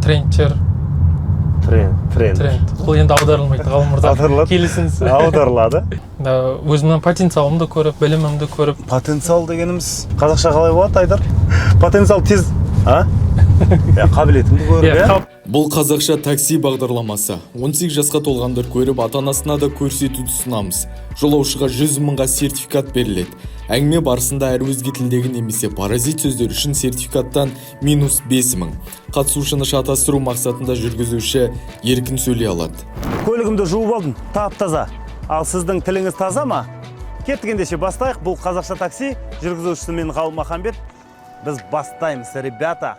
трендтер. Тренд. Бұл енді аударылмайды, ғалым мырза. Келісіңіз. Аударылады. Өзімнің потенциалымды көріп, білімімді көріп. Потенциал дегеніміз қазақша қалай болады, Айдар? Потенциал тез, қабілетімді көріп, Бұл қазақша такси бағдарламасы. 18 жасқа толғандар көріп, ата-анасына да көрсетуді ұсынамыз. Жолаушыға 100 мыңға сертификат беріледі. Әңгіме барысында әр өзге тілдегі немесе паразит сөздер үшін сертификаттан -5 мың. Қатысушыны шатастыру мақсатында жүргізуші еркін сөйлей алады. Көлігімді жуып алдым, тап-таза. Ал сіздің тіліңіз таза ма? Кеттік ендеше бастайық. Бұл қазақша такси, жүргізушісі мен Ғалым Махамбет. Біз бастаймыз, ребята.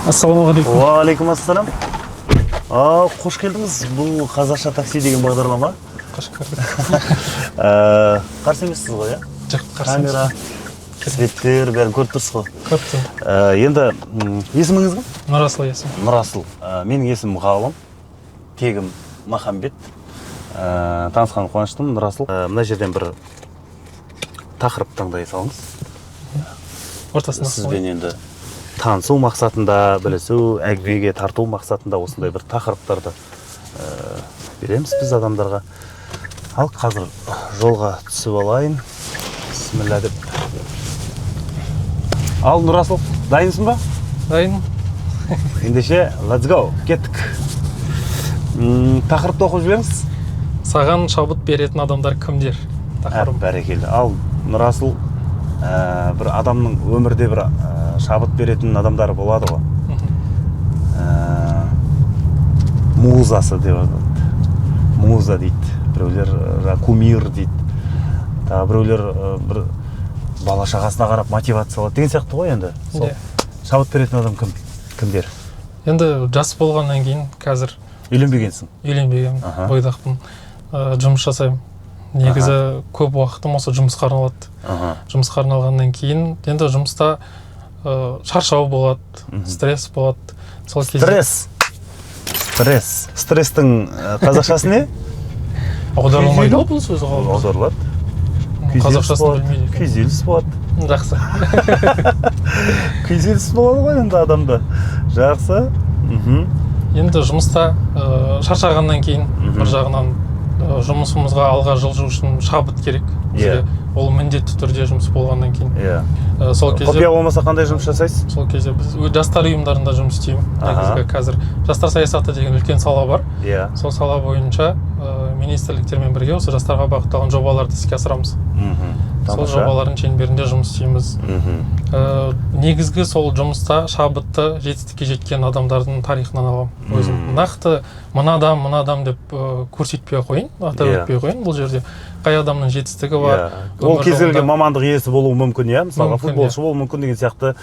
Ассалаумағалейкум. Уағалейкум ассалам. Қош келдіңіз. Бұл қазақша такси деген бағдарлама. Қош көрдік. Қарсы емессіз ғой, иә? Жоқ, қарсы емес. Камера, светтер, бәрін көріп тұрсыз ғой. Көріп тұрмын. Енді есіміңіз кім? Нұрасыл есім. Нұрасыл. Менің есімім Ғалым, тегім Махамбет. Танысқан қуаныштымын, Нұрасыл. Мына жерден бір тақырып таңдай салыңыз. Ортасына. Сізбен енді танысу мақсатында, білісу, әңгімеге тарту мақсатында осындай бір тақырыптарды береміз біз адамдарға. Ал қазір жолға түсіп алайын. Бисмилля деп. Ал Нұрасыл, дайынсың ба? Дайын. Ендеше, let's go, кеттік. Тақырыпты оқып жіберіңіз. Саған шабыт беретін адамдар кімдер? Тақырып. Бәрекелді. Ал Нұрасыл, бір адамның өмірде бір шабыт беретін адамдар болады ғой. Музасы деп атады. Муза дейді. Біреулер кумир дейді. Біреулер бір бала шағасына қарап мотивациялады деген сияқты ғой енді. Шабыт беретін адам кімдер? Енді жас болғаннан кейін қазір үйленбегенсің? Үйленбегенмін, бойдақпын. Жұмыс жасаймын. Негізі көп уақытым осы жұмысқа арналады. Жұмысқа арналғаннан кейін енді жұмыста шаршау болады, стресс болады. Стресстің қазақшасы не? Аударылмайды ғой бұл сөз ғалым. Аударылады. Қазақшасын білмейді. Күйзеліс болады. Жақсы. Күйзеліс болады ғой енді адамда. Жақсы. Енді жұмыста шаршағаннан кейін бір жағынан жұмысымызға алға жылжу үшін шабыт керек. Ол міндетті түрде жұмыс болғаннан кейін. Құпия болмаса қандай жұмыс жасайсыз? Сол кезде біз жастар ұйымдарында жұмыс істеймін. Негізгі қазір жастар саясаты деген үлкен сала бар. Сол сала бойынша министрліктермен бірге осы жастарға бағытталған жобаларды іске асырамыз. Сол жобалардың шеңберінде жұмыс істейміз. Негізгі сол жұмыста шабытты жетістікке жеткен адамдардың тарихынан аламын. Өзім нақты мына адам деп көрсетпей қойын, атап өтпей қойын. Бұл жерде қай адамның жетістігі бар. Ол кез келген мамандық иесі болуы мүмкін, иә? Мысалға футболшы болуы мүмкін деген сияқты,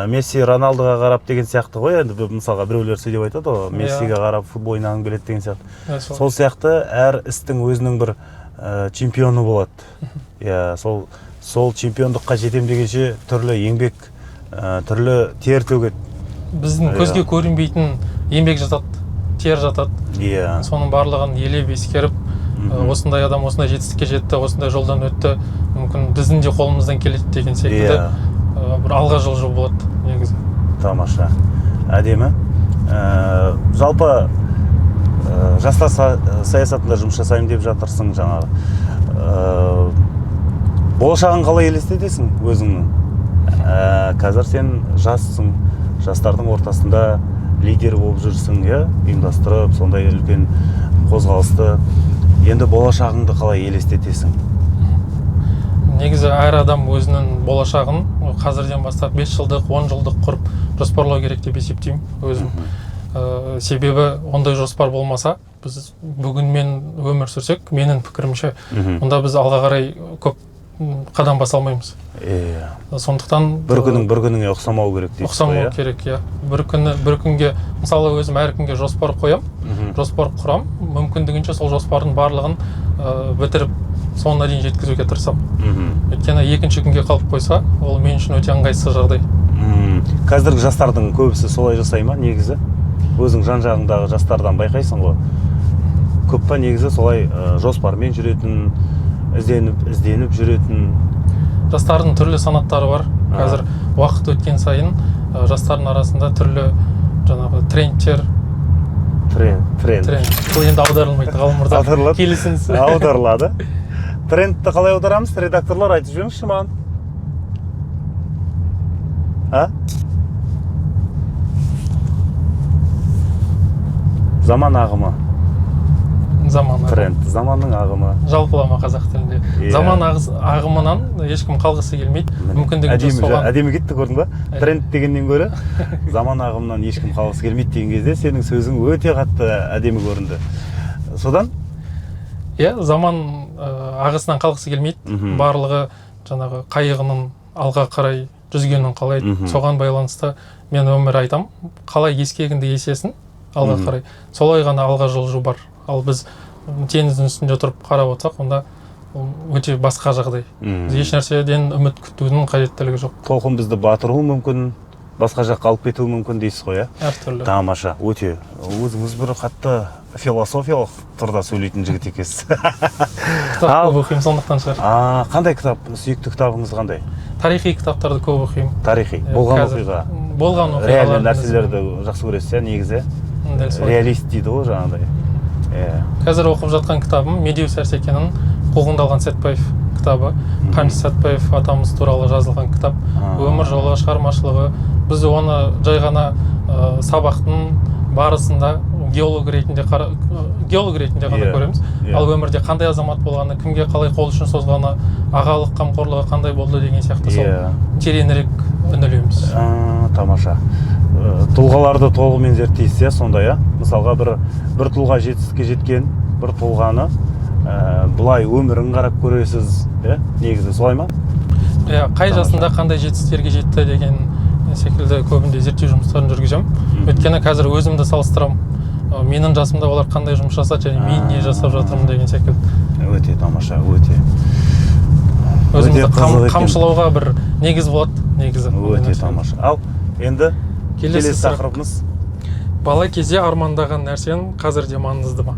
Месси, Роналдоға қарап деген сияқты ғой. Енді мысалға біреулер сөйлеп айтады ғой, Мессиге қарап футбол ойнағың келеді деген сияқты. Сол сияқты әр істің өзінің бір чемпионы болады. Сол чемпиондыққа жетем дегенше түрлі еңбек, түрлі тер төгеді. Біздің көзге көрінбейтін еңбек жатады, тер жатады. Соның барлығын елеп ескеріп, осындай адам осындай жетістікке жетті, осындай жолдан өтті, мүмкін біздің де қолымыздан келеді деген секілді бір алға жылжу болады негізі. Тамаша. Әдемі. Жалпы жастар саясатында жұмыс жасаймын деп жатырсың жаңағы. Болашағын қалай елестетесің өзіңнің? Қазір сен жассың, жастардың ортасында лидер болып жүрсің, ұйымдастырып, сондай үлкен қозғалысты. Енді болашағыңды қалай елестетесің? Негізі әр адам өзінің болашағын қазірден бастап 5 жылдық, 10 жылдық құрып жоспарлау керек деп есептеймін өзім. Себебі ондай жоспар болмаса, біз бүгінмен өмір сүрсек, менің пікірімше, онда біз алға қарай көп қадам баса алмаймыз. Сондықтан бір күніңе ұқсамау керек дейсіз. Ұқсамау керек, иә. Бір күнге, мысалы өзім әр күнге жоспар қоям, жоспар құрам, мүмкіндігінше сол жоспардың барлығын бітіріп соңына дейін жеткізуге тырысамын. Өйткені екінші күнге қалып қойса, ол мен үшін өте ыңғайсыз жағдай. Қазіргі жастардың көбісі солай жасай ма негізі? Өзің жан-жағыңдағы жастардан байқайсың ғой. Көп па негізі солай жоспармен жүретін, ізденіп жүретін? Жастардың түрлі санаттары бар. Қазір уақыт өткен сайын жастардың арасында түрлі жаңағы трендтер. Тренд. Бұл енді аударылмайды, ғалым мырза. Келісіңіз. Аударылады. Трендті қалай аударамыз? Редакторлар айтып жүріңізші маған. Заман ағымы. Тренд, заманның ағымы. Жалпылама қазақ тілінде. Заман ағымынан ешкім қалғысы келмейді. Мүмкіндігінше соған. Әдемі кетті, көрдің ба? Тренд дегеннен гөрі заман ағымынан ешкім қалғысы келмейді деген кезде сенің сөзің өте қатты әдемі көрінді. Содан? Заман ағысынан қалғысы келмейді. Барлығы жаңағы қайығының алға қарай жүзгенін қалайды. Соған байланысты мен өмір айтам. Қалай ескегіңді есесін алға қарай. Солай ғана алға жылжу бар. Ал біз теңіздің үстінде тұрып қарап отырсақ, онда өте басқа жағдай. Еш нәрседен үміт күтудің қажеттілігі жоқ. Толқын бізді батыруы мүмкін, басқа жаққа алып кетуі мүмкін дейсіз ғой, Әртүрлі. Тамаша, өте. Өзіңіз бір қатты философиялық тұрда сөйлейтін жігіт екенсіз. Кітап көп оқимын, сондықтан шығар. Қандай кітап, сүйікті кітабыңыз қандай? Тарихи кітаптарды көп оқимын. Тарихи, болған оқиға. Болған оқиғалар. Реальный нәрселерді жақсы көресіз, негізі. Реалист дейді ғой жаңағыдай. Қазір оқып жатқан кітабым Медеу Сәрсекенің Қуғындалған Сәтбаев кітабы. Қаныш Сәтбаев атамыз туралы жазылған кітап. Өмір жолы, шығармашылығы. Біз оны жай ғана сабақтың барысында геолог ретінде ғана көреміз. Ал өмірде қандай азамат болғаны, кімге қалай қол ұшын созғаны, ағалық қамқорлығы қандай болды деген сияқты сол тереңірек үңілеміз. Тамаша. Тұлғаларды толығымен зерттейсіз, сондай, мысалға бір тұлға жетістікке жеткен, бір тұлғаны бұлай өмірін қарап көресіз, негізі солай ма? Қай жасында қандай жетістіктерге жетті деген секілді көбінде зерттеу жұмыстарын жүргіземін. Өйткені қазір өзімді салыстырамын. Менің жасымда олар қандай жұмыс жасады және мен не жасап жатырмын деген секілді. Өте тамаша, өте. Өзімізді қамшылауға бір негіз болады, негізі. Өте тамаша. Ал, енді келесі тақырыбымыз. Бала кезде армандаған нәрсен қазірде маңызды ма?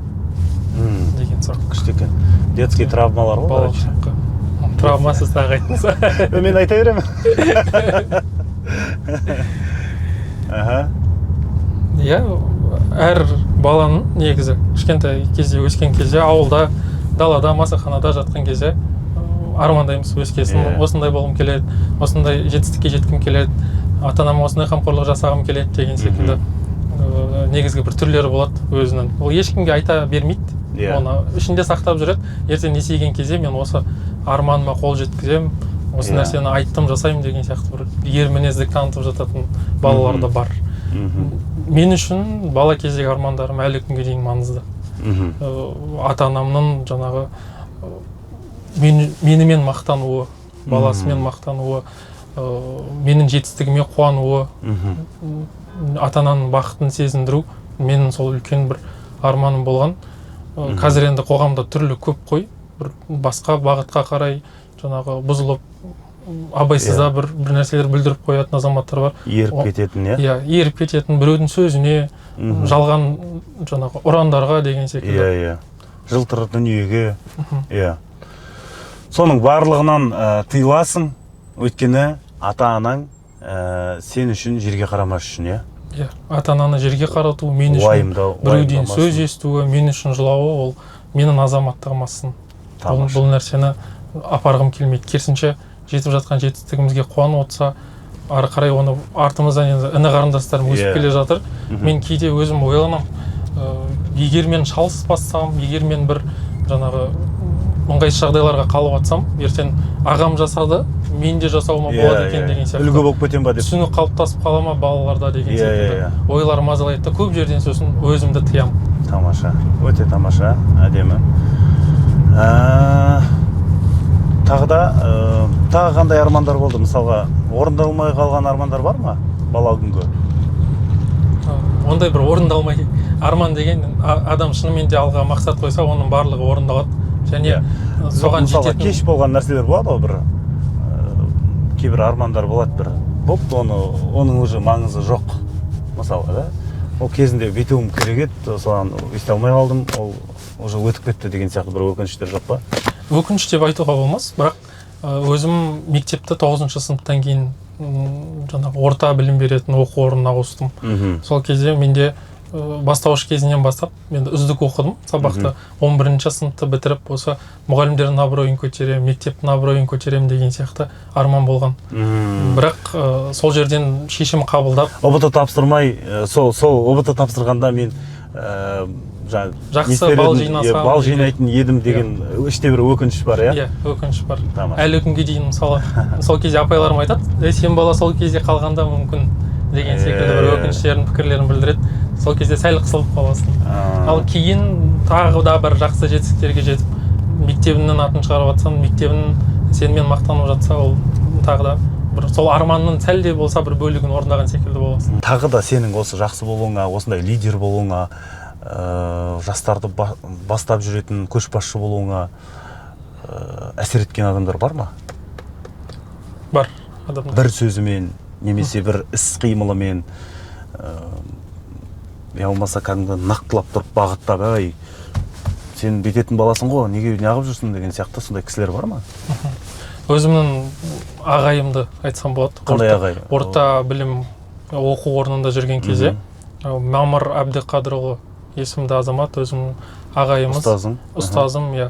Деген сұрақ. Күшті екен. Детский травмалар ғой? Балалық шаққа. Травмасыз тағы айттыңыз. Мен айта беремін. Әр баланың негізі кішкентай кезде, өскен кезде, ауылда, далада, масаханада жатқан кезде армандаймыз өскесін, осындай болғым келеді, осындай жетістікке жеткім келеді, ата-анама осындай қамқорлық жасағым келеді деген секілді негізгі бір түрлері болады өзінің. Ол ешкімге айта бермейді, оны ішінде сақтап жүреді. Ертең есейген кезде мен осы арманыма қол жеткіземін, осы нәрсені айттым, жасаймын деген сияқты бір ер мінездік танытып жататын балалар да бар. Мен үшін бала кездегі армандарым әлі күнге дейін маңызды. Ата-анамның жаңағы менімен мақтануы, баласымен мақтануы, менің жетістігіме қуануы, ата-ананың бақытын сезіндіру менің сол үлкен бір арманым болған. Қазір енді қоғамда түрлі көп қой, бір басқа бағытқа қарай жаңағы бұзылып, абайсызда бір нәрселер бүлдіріп қоятын азаматтар бар. Еріп кететін, еріп кететін, біреудің сөзіне, жалған жаңағы ұрандарға деген секілді. Жылтыр дүниеге. Соның барлығынан тыйыласың, өйткені ата-анаң сен үшін жерге қарамас үшін, ата-ананы жерге қарату, мен үшін біреуден сөз естуі, мен үшін жылауы, ол менің азаматтығым астын. Бұл нәрсені апарғым келмейді. Керісінше жетіп жатқан жетістігімізге қуанып отырса, ары қарай оны артымыздан енді іні қарындастарым өсіп келе жатыр. Мен кейде өзім ойланам, егер мен шалыспассам, егер мен бір жаңағы ыңғайсыз жағдайларға қалып атсам, ертең ағам жасады, мен де жасауыма болады екен деген сияқты. Үлгі болып кетем ба деп. Түсінігі қалыптасып қала ма балаларда деген секілді. Ойлар мазалайды да, көп жерден сосын өзімді тыямын. Тамаша, өте тамаша, әдемі. Тағы қандай армандар болды? Мысалға, орындалмай қалған армандар бар ма бала күнгі? ондай бір орындалмай арман деген адам шынымен де алға мақсат қойса оның барлығы орындалады және соған жететін кеш болған нәрселер болады ғой бір кейбір армандар болады бір болды оның уже маңызы жоқ мысалы да ол кезінде бүйтуім керек еді соған өйте алмай қалдым ол уже өтіп кетті деген сияқты бір өкініштер жоқ па? Өкініш деп айтуға болмас, бірақ өзім мектепті 9-шы сыныптан кейін жаңағы орта білім беретін оқу орнына ауыстым. Сол кезде менде бастауыш кезінен бастап мен үздік оқыдым сабақты. 11-ші сыныпты бітіріп осы мұғалімдердің абыройын көтеремін, мектептің абыройын көтеремін деген сияқты арман болған. Бірақ сол жерден шешім қабылдап ұбт тапсырмай сол ұбт тапсырғанда мен жақсы бал жинайтын едім деген іште бір өкініш бар, иә? Иә, өкініш бар. Әлі күнге дейін мысалы сол кезде апайларым айтады, сен бала сол кезде қалғанда мүмкін деген секілді бір өкініштерін, пікірлерін білдіреді. Сол кезде сәл қысылып қаласың. Ал кейін тағы да бір жақсы жетістіктерге жетіп, мектебіңнің атын шығарып жатсаң, мектебің сенімен мақтанып жатса, ол тағы да бір сол арманның сәл де болса бір бөлігін орындаған секілді боласың. Тағы да сенің осы жақсы болуыңа, осындай лидер болуыңа, жастарды бастап жүретін көшбасшы болуыңа әсер еткен адамдар бар ма? Бар адамдар. Бір сөзімен, немесе бір іс қимылымен, я болмаса кәдімгі нақтылап тұрып бағыттап, ай, сен бүйтетін баласың ғой, неге неғып жүрсің деген сияқты сондай кісілер бар ма? Өзімнің ағайымды айтсам болады. Қандай ағай? Орта білім оқу орнында жүрген кезде Мамыр Әбдіқадырұлы есімді азамат, өзімнің ағайымыз, ұстазым, иә,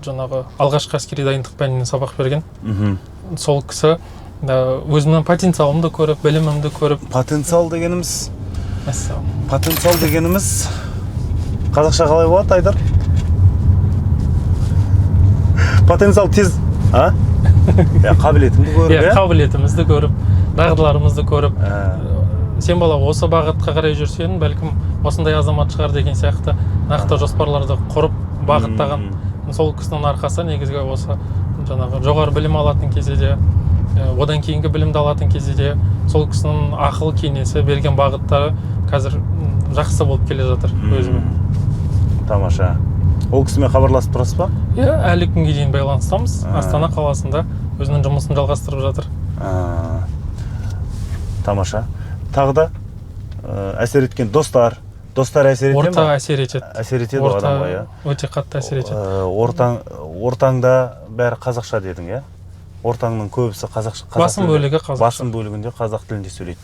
жаңағы алғашқы әскери дайындық пәнінен сабақ берген. Сол кісі өзімнің потенциалымды көріп, білімімді көріп. Потенциал дегеніміз қазақша қалай болады, Айдар? Потенциал тез, қабілетімді көріп, иә? Қабілетімізді көріп, дағдыларымызды көріп, сен бала осы бағытқа қарай жүрсең, бәлкім осындай азамат шығар деген сияқты нақты жоспарларды құрып, бағыттаған сол кісінің арқасы негізгі осы жаңағы жоғары білім алатын кезде де, одан кейінгі білімді алатын кезде де сол кісінің ақыл кеңесі берген бағыттары қазір жақсы болып келе жатыр өзіме. Тамаша. Ол кісімен хабарласып тұрасыз ба? Иә, әлі күнге дейін байланыстамыз. Астана қаласында өзінің жұмысын жалғастырып жатыр. Тамаша. Тағы да әсер еткен достар әсер етеді ме? Орта әсер етеді. Әсер етеді адамға, иә? Өте қатты әсер етеді. Ортаңда бәрі қазақша дедің, иә? Ортаңның көбісі қазақша. Басым бөлігі қазақша. Басым бөлігінде қазақ тілінде сөйлейді.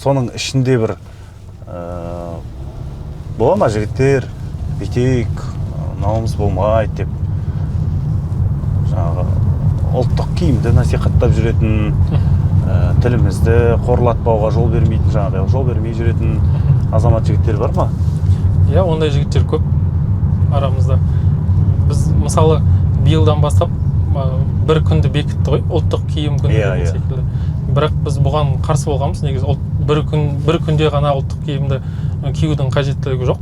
Соның ішінде бір бола ма жігіттер, бүйтейік, мынауымыз болмайды деп жаңағы ұлттық киімді насихаттап жүретін, тілімізді қорлатпауға жол бермейтін, жаңағы жол бермей жүретін азамат жігіттер бар ма? Иә, ондай жігіттер көп арамызда. Біз мысалы биылдан бастап бір күнді бекітті ғой, ұлттық киім күні деген секілді. Бірақ біз бұған қарсы болғанбыз, негізі бір күнде ғана ұлттық киімді киюдің қажеттілігі жоқ.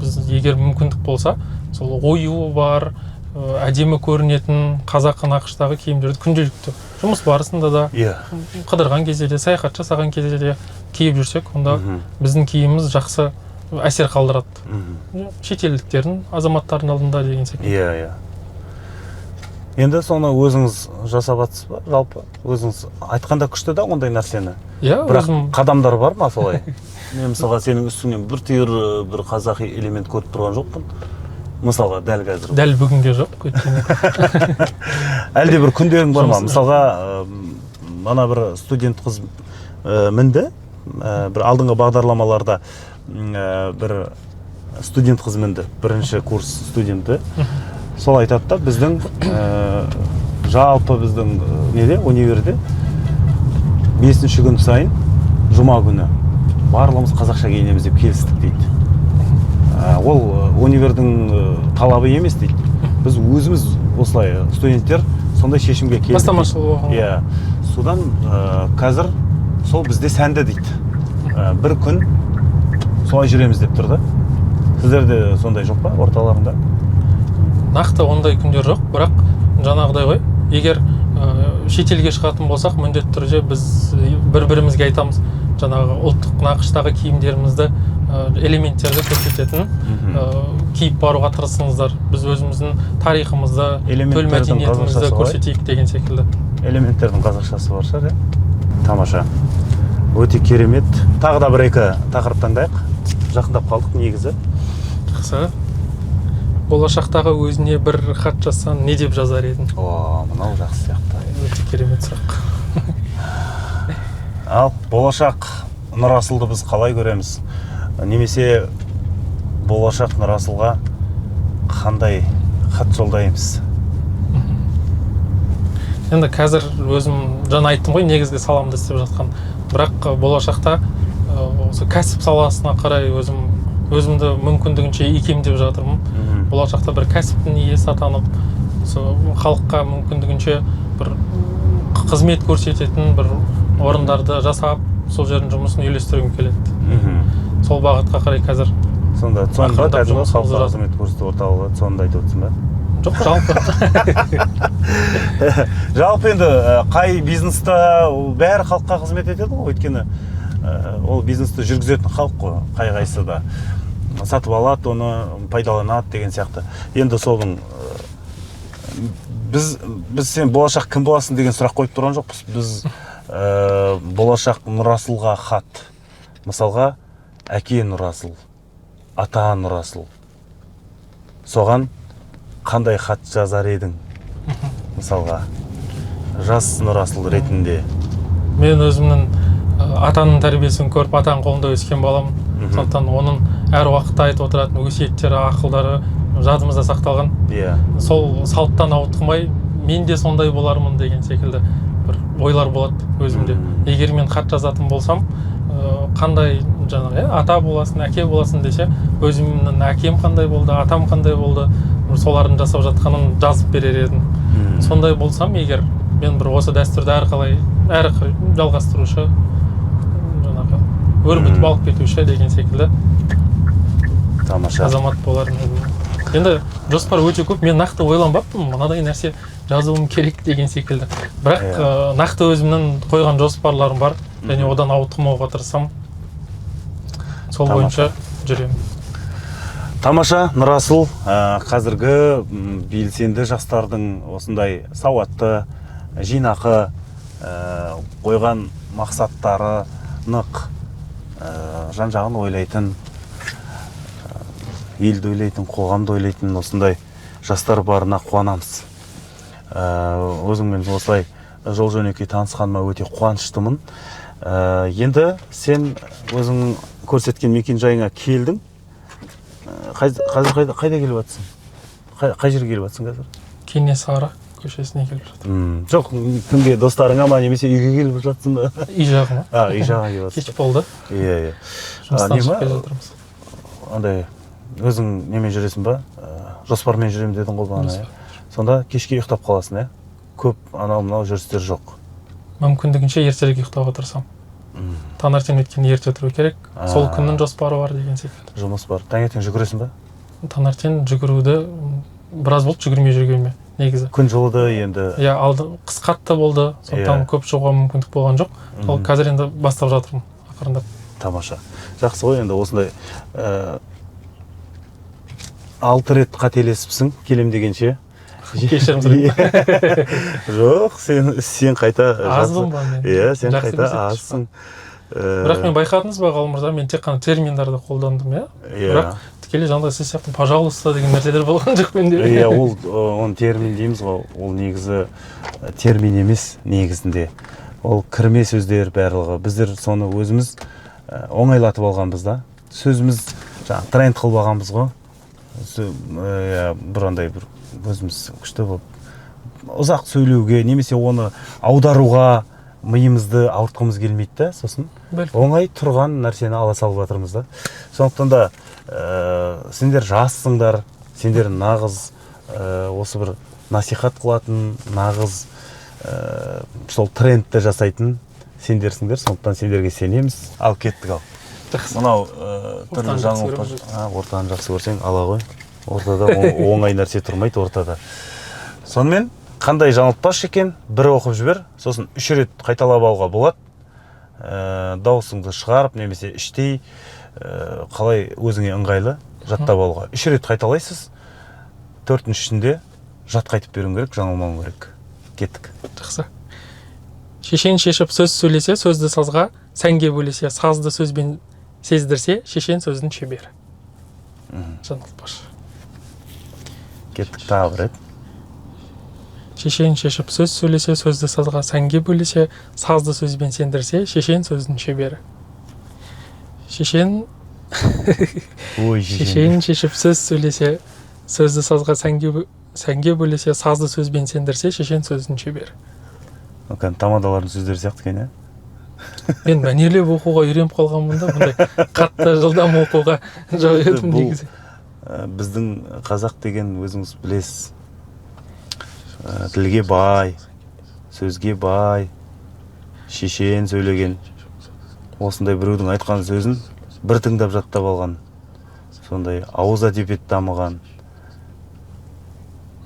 Біз егер мүмкіндік болса, сол ою бар, әдемі көрінетін қазақы нақыштағы киімдерді күнделікті жұмыс барысында да, қыдырған кезде де, саяхат жасаған кезде де киіп жүрсек, онда біздің киіміміз жақсы әсер қалдырады. Шетелдіктердің, азаматтардың алдында деген секілді. Иә. Енді соны өзіңіз жасап жатсыз ба, жалпы? Өзіңіз айтқанда күшті да ондай нәрсені. Иә, бірақ қадамдар бар ма солай? Мен мысалға сенің үстіңнен бір түйір бір қазақи элемент көріп тұрған жоқпын. Мысалға дәл қазір. Дәл бүгінге жоқ. Әлде бір күндерің бар ма? Мысалға мана бір студент қыз мінді, бір алдыңғы бағдарламаларда бір студент қыз мінді, бірінші курс студенті. Сол айтады да, біздің жалпы біздің универде 5-ші күн сайын жұма күні барлығымыз қазақша киінеміз деп келістік дейді. Ол универдің талабы емес дейді. Біз өзіміз осылай студенттер сондай шешімге келдік. Бастамашыл болған. Иә. Содан қазір сол бізде сәнді дейді. Бір күн солай жүреміз деп тұрды. Сіздерде сондай жоқ па орталарында? Нақты ондай күндер жоқ, бірақ жаңағыдай ғой, егер шетелге шығатын болсақ, міндетті түрде біз бір-бірімізге айтамыз, жаңағы ұлттық нақыштағы киімдерімізді элементтерді көрсететін киіп баруға тырысыңыздар. Біз өзіміздің тарихымызды, төл мәдениетімізді көрсетейік деген секілді. Элементтердің қазақшасы бар шығар, тамаша. Өте керемет. Тағы да бір-екі тақырып таңдайық. Жақындап қалдық негізі. Жақсы. Болашақтағы өзіне бір хат жазсаң, не деп жазар едің? Мынау жақсы сияқты. Өте керемет сұрақ. Ал болашақ Нұрасылды біз қалай көреміз? Немесе болашақ Нұрасылға қандай хат жолдаймыз? Енді қазір өзім жаңа айттым ғой, негізгі саламды істеп жатқан. Бірақ болашақта осы кәсіп саласына қарай өзімді мүмкіндігінше икемдеп жатырмын. Болашақта бір кәсіптің иесі атанып, халыққа мүмкіндігінше бір қызмет көрсететін бір орындарды жасап, сол жердің жұмысын үйлестіргім келеді. Сол бағытқа қарай қазір. Сонда кәдімгі халыққа қызмет көрсету орталығы, сонда айтып отырсың ба? Жоқ, жалпы. Жалпы енді қай бизнесте бәрі халыққа қызмет етеді ғой, өйткені ол бизнесті жүргізетін халық қой, қай-қайсы да сатып алады, оны пайдаланады деген сияқты. Енді соның біз сен болашақ кім боласың деген сұрақ қойып тұрған жоқпыз. Біз болашақ Нұрасылға хат. Мысалға, әке Нұрасыл, ата Нұрасыл. Соған қандай хат жазар едің? Мысалға, жас Нұрасыл ретінде. Мен өзімнің атаның тәрбиесін көріп, атаның қолында өскен балам. Сондықтан оның әр уақытта айтып отыратын өсиеттері, ақылдары жадымызда сақталған. Сол салттан ауытқымай, мен де сондай болармын деген секілді бір ойлар болады өзімде. Егер мен хат жазатын болсам, қандай жаңағы ата боласың, әке боласың десе, өзімнің әкем қандай болды, атам қандай болды, солардың жасап жатқанын жазып берер едім. Сондай болсам, егер мен бір осы дәстүрді әрі қарай жалғастырушы, жаңағы өрбітіп алып кетуші деген секілді азамат боларын едім. Енді жоспар өте көп, мен нақты ойланбаппын, мынадай нәрсе жазуым керек деген секілді. Бірақ нақты өзімнің қойған жоспарларым бар, және одан ауытқымауға тырысам. Сол бойынша жүремін. Тамаша, Нұрасыл, қазіргі белсенді жастардың осындай сауатты, жинақы, қойған мақсаттары нық, жан-жағын ойлайтын, елді ойлайтын, қоғамды ойлайтын осындай жастар барына қуанамыз. Өзіңмен осылай жол-жөнекей танысқаныма өте қуаныштымын. Енді сен өзің көрсеткен мекен-жайыңа келдің. Қазір қайда келіп жатсың? Қай жерге келіп жатсың қазір? Кенесары көшесіне келіп жатырмын. Жоқ, кімге, достарыңа ма, немесе үйге келіп жатсың ба? Үй жағыма. Үй жаға келіп жатсың. Кеш болды. Иә. Жұмыстан шығып келе жатырмыз. Андай, өзің немен жүресің ба? Жоспармен жүремін дедің ғой бағана. Сонда кешке ұйықтап қаласың, көп анау-мынау жүрістер жоқ. Мүмкіндігінше ертерек ұйықтауға тырысам. Таңертең өйткені ерте тұру керек. Сол күннің жоспары бар деген секілді. Жұмыс бар. Таңертең жүгіресің ба? Таңертең жүгіруді біраз болды, жүгірмей жүргеніме негізі. Күн жылыды енді. Иә, қыс қатты болды, сондықтан көп шығуға мүмкіндік болған жоқ. Ол қазір енді бастап жатырмын, ақырындап. Тамаша. Жақсы ғой, енді осындай 6 рет қателесіпсің, келем дегенше. Кешірім сұраймын. Жоқ, сен қайта азбын ба мен? Иә, сен қайта азсың. Бірақ мен байқадыңыз ба, ғалым мырза, мен тек қана терминдарды қолдандым, иә? Бірақ тікелей жаңағыдай сіз сияқты пожалуйста деген нәрселер болған жоқ менде. Иә, оны термин дейміз ғой, ол негізі термин емес негізінде. Ол кірме сөздер барлығы. Біздер соны өзіміз оңайлатып алғанбыз да. Сөзіміз тренд қылып алғанбыз ғой. Бір андай бір өзіміз күшті болып ұзақ сөйлеуге, немесе оны аударуға миымызды ауыртқымыз келмейді да, сосын оңай тұрған нәрсені ала салып жатырмыз да. Сондықтан да сендер жассыңдар, сендер нағыз осы бір насихат қылатын, нағыз сол трендті жасайтын сендерсіңдер, сондықтан сендерге сенеміз. Ал кеттік ал. Мынау түрлі жаңалықтар, ортаны жақсы көрсең ала ғой. Ортада оңай нәрсе тұрмайды ортада. Сонымен қандай жаңылтпаш екен, бір оқып жібер, сосын 3 рет қайталап алуға болады. дауысыңды шығарып немесе іштей қалай өзіңе ыңғайлы жаттап алуға. 3 рет қайталайсыз, 4-шінде жат қайтып беруің керек, жаңылмауың керек. Кеттік. Жақсы. Шешен шешіп сөз сөйлесе, сөзді сазға, сәнге бөлесе, сазды сөзбен сездірсе, шешен сөздің шебері. Жанылтпаш. Кеттік, тағы бір рет. Шешен шешіп сөз сөйлесе, сөзді сазға, сәнге бөлесе, сазды сөзбен сендірсе, шешен сөздің шебері. Шешен шешіп сөз сөйлесе, сөзді сазға, сәнге бөлесе, сазды сөзбен сендірсе, шешен сөздің шебері. Тамадалардың сөздері сияқты екен, ә? Мен мәнерлеп оқуға үйреніп қалғанмын да, бұндай қатты жылдам оқуға жоқ едім негізі. Біздің қазақ деген өзіңіз білесіз, тілге бай, сөзге бай, шешен сөйлеген, осындай біреудің айтқан сөзін бір тыңдап жаттап алған, сондай ауыз әдебиет дамыған,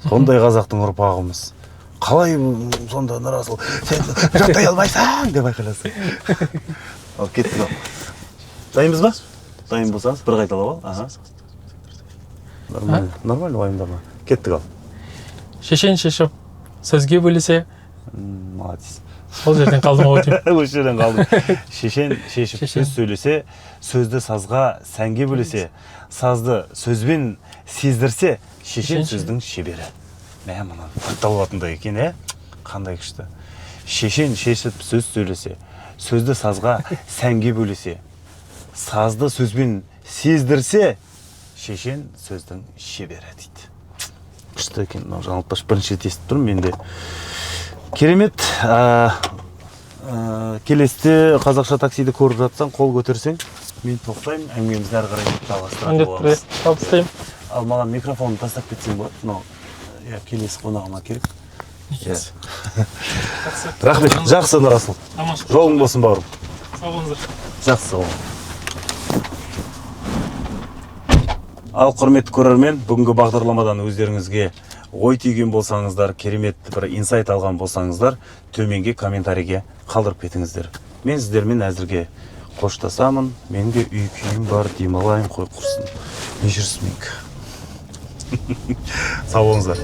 сондай қазақтың ұрпағымыз. Қалай сонда Нұрасыл, сен жаттай алмайсың деп айқайласың. Ал кеттік ал. Дайынбыз ба? Дайын болсаңыз бір қайталап ал. Нормально уайымдама. Кеттік ал. Шешен шешіп сөзге бөлесе. Молодец. Ол жерден қалдым ау деймін. Осы жерден қалдым. Шешен шешіп сөз сөйлесе, сөзді сазға, сәнге бөлесе, сазды сөзбен сездірсе, шешен сөздің шебері. Мұны тақталатындай екен, қандай күшті. Шешен шешіп сөз сөйлесе, сөзді сазға, сәнге бөлесе, сазды сөзбен сездірсе, шешен сөздің шебері дейді. Күшті екен, Жанылтпаш бірінші рет естіп тұрмын менде. Керемет. Келесте қазақша таксиді көріп жатсаң, қол көтерсең, мен тоқтаймын, әңгімемізді әрі қарай жалғастыратын боламыз. Табыстаймын. Ал маған микрофонды тастап кетсең болады. Келесі қонағыма керек. Рахмет, жақсы Нұрасыл. Жолың болсын бауырым. Сау болыңыздар. Жақсы, сау болың. Ал құрметті көрермен, бүгінгі бағдарламадан өздеріңізге ой түйген болсаңыздар, керемет бір инсайт алған болсаңыздар, төменге комментарийге қалдырып кетіңіздер. Мен сіздермен әзірге қоштасамын. Менде үй күйім бар, демалайын, қой құрсын. Не жүрсің менікі? Сау болыңыздар.